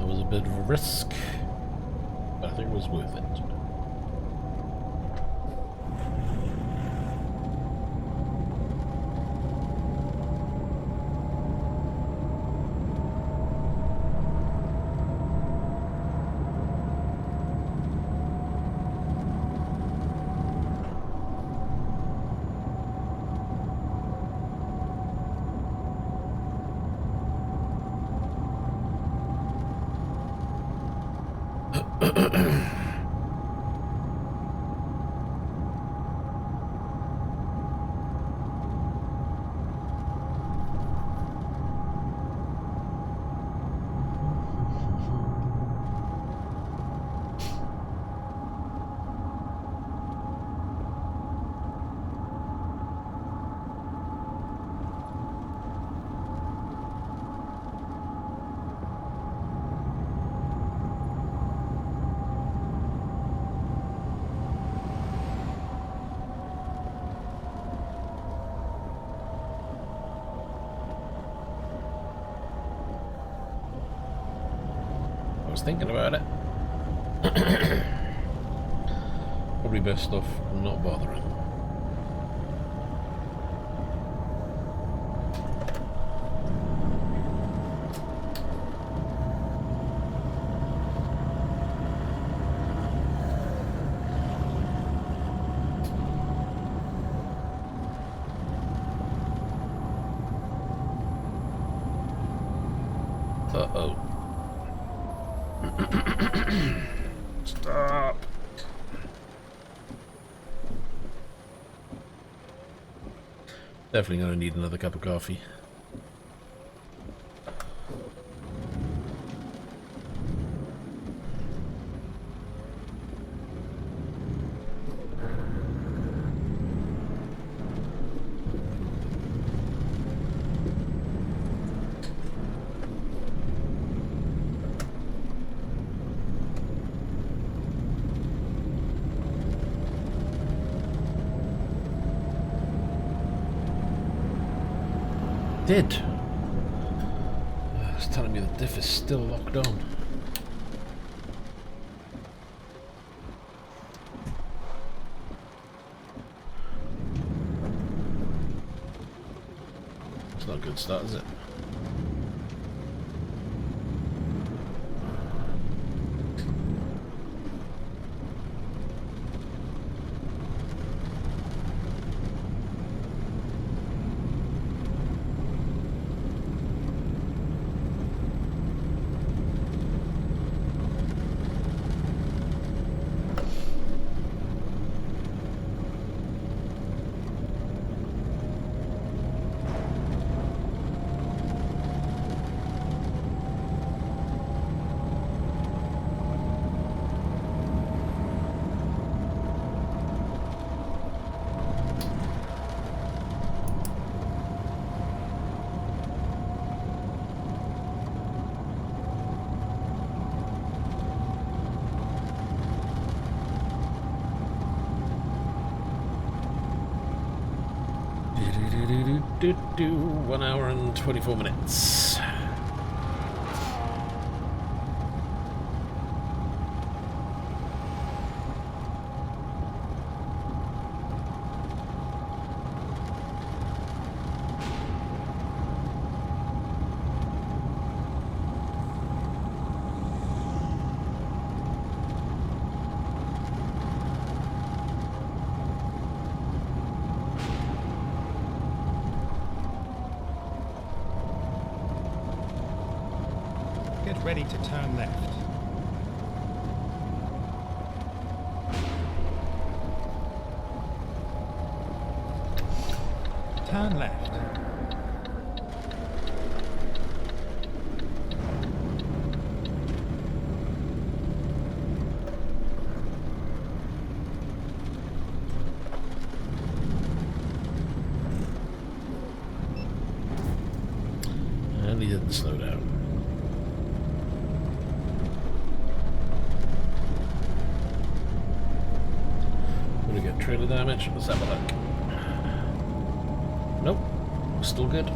was a bit of a risk, but I think it was worth it. Thinking about it. Probably best off not bothering. Uh-oh. Stop. Definitely gonna need another cup of coffee. Did. It's telling me the diff is still locked on. It's not a good start, is it? Do 1 hour and 24 minutes. Get ready to turn left. Turn left. And he didn't slow down. Gonna get trailer damage. Let's have a look. Nope. Still good.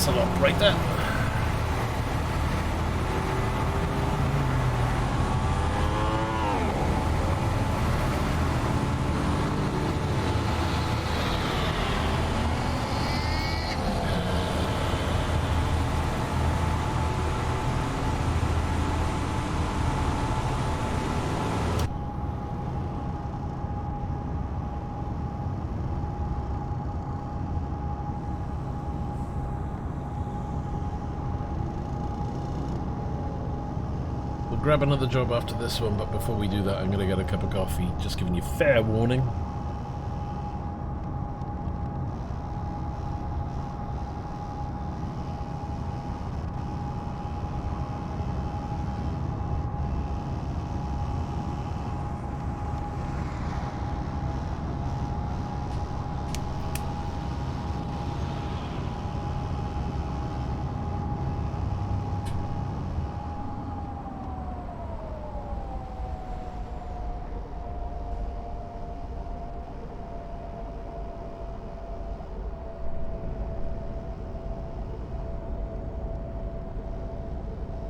vessel operator. Grab another job after this one, but before we do that, I'm going to get a cup of coffee, just giving you fair warning.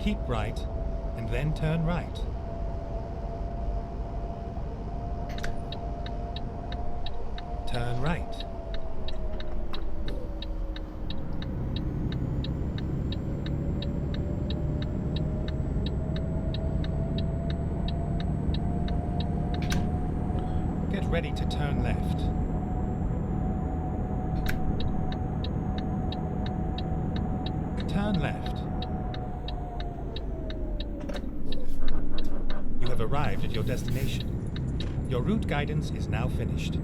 Keep right, and then turn right. Turn right. Get ready to turn left. Turn left. You have arrived at your destination. Your route guidance is now finished.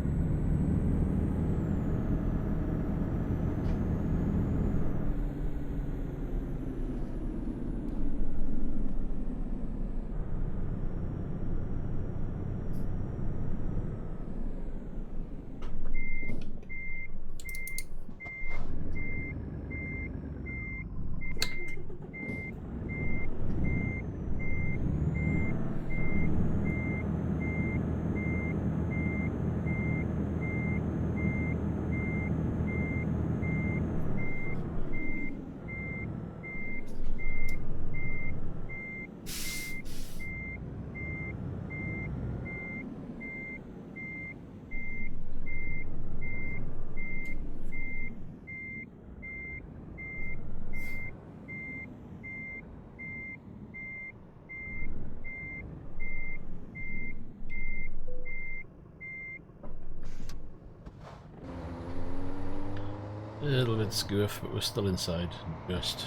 A little bit scoof, but we're still inside. Just.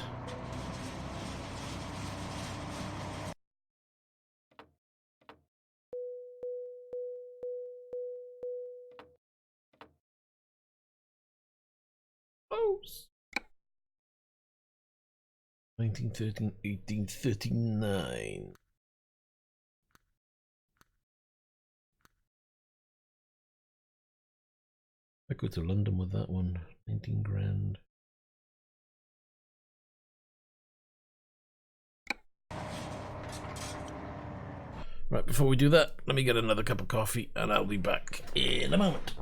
Oh. 1913, 1839. I go to London with that one. 19 grand. Right, before we do that, let me get another cup of coffee and I'll be back in a moment.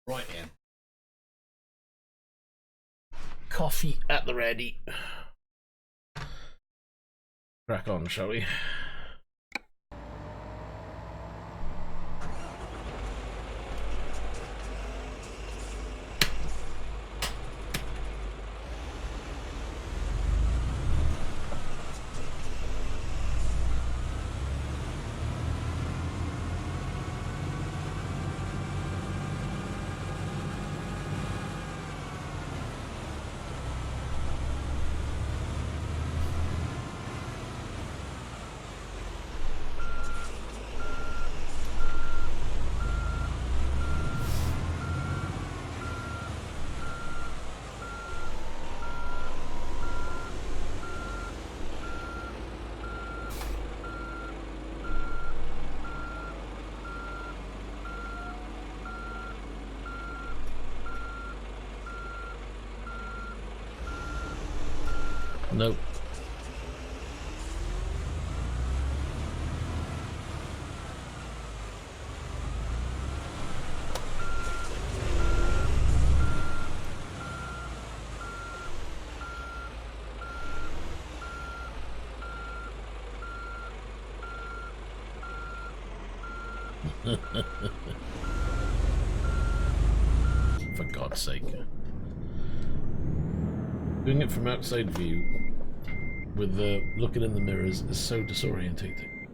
Right in. Coffee at the ready. Crack on, shall we? Nope. For God's sake. Doing it from outside view with the looking in the mirrors is so disorientating.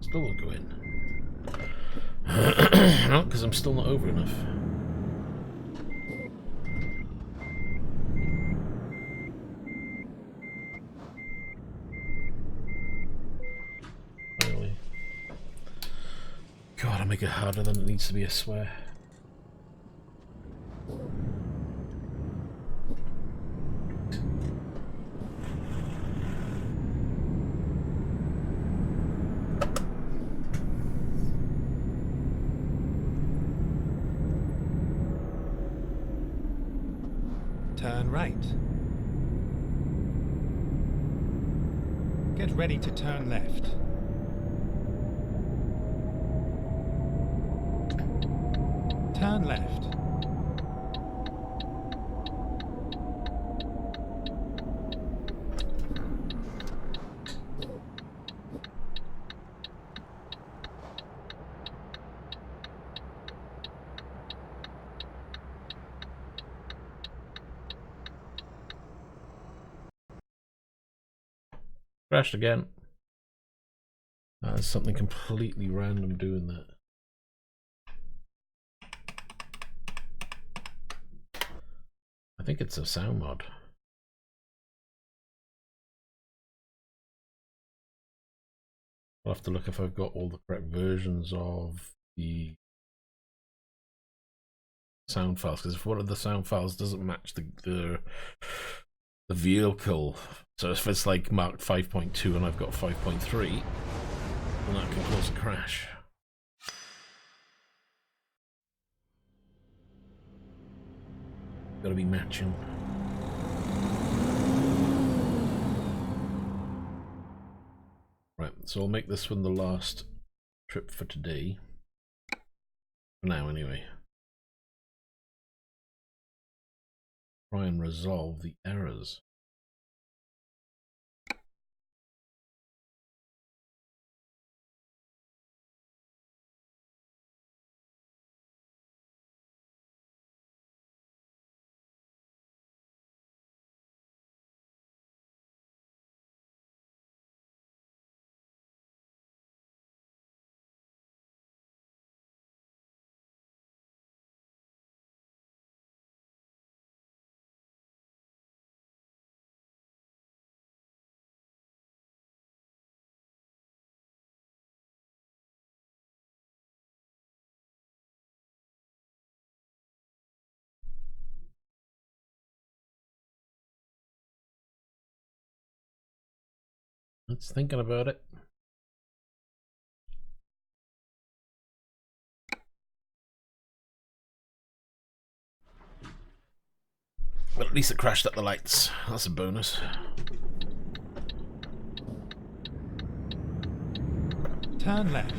Still won't go in. No, because I'm still not over enough. Finally. God, I make it harder than it needs to be, I swear. Turn right. Get ready to turn left. Turn left. Crashed again. There's something completely random doing that. I think it's a sound mod. I'll have to look if I've got all the correct versions of the sound files, because if one of the sound files doesn't match the vehicle, so if it's like marked 5.2 and I've got 5.3, then that can cause a crash. Gotta be matching. Right, so I'll make this one the last trip for today. For now, anyway. Try and resolve the errors. It's thinking about it. But at least it crashed at the lights. That's a bonus. Turn left.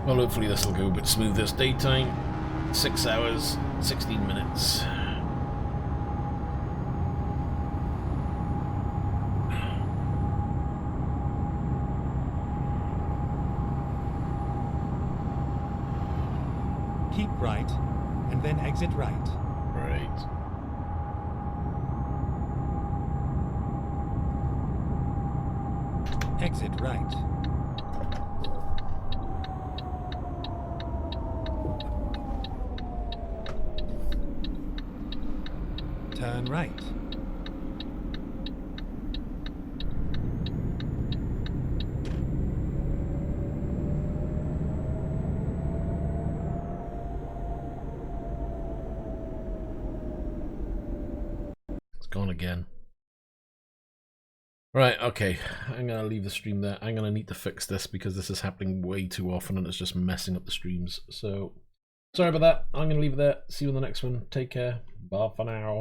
Well, hopefully this will go a bit smoother. It's daytime, 6 hours, 16 minutes. Keep right, and then exit right. Right. Exit right. Turn right. It's gone again. Right, okay. I'm going to leave the stream there. I'm going to need to fix this because this is happening way too often and it's just messing up the streams. So, sorry about that. I'm going to leave it there. See you in the next one. Take care. Bye for now.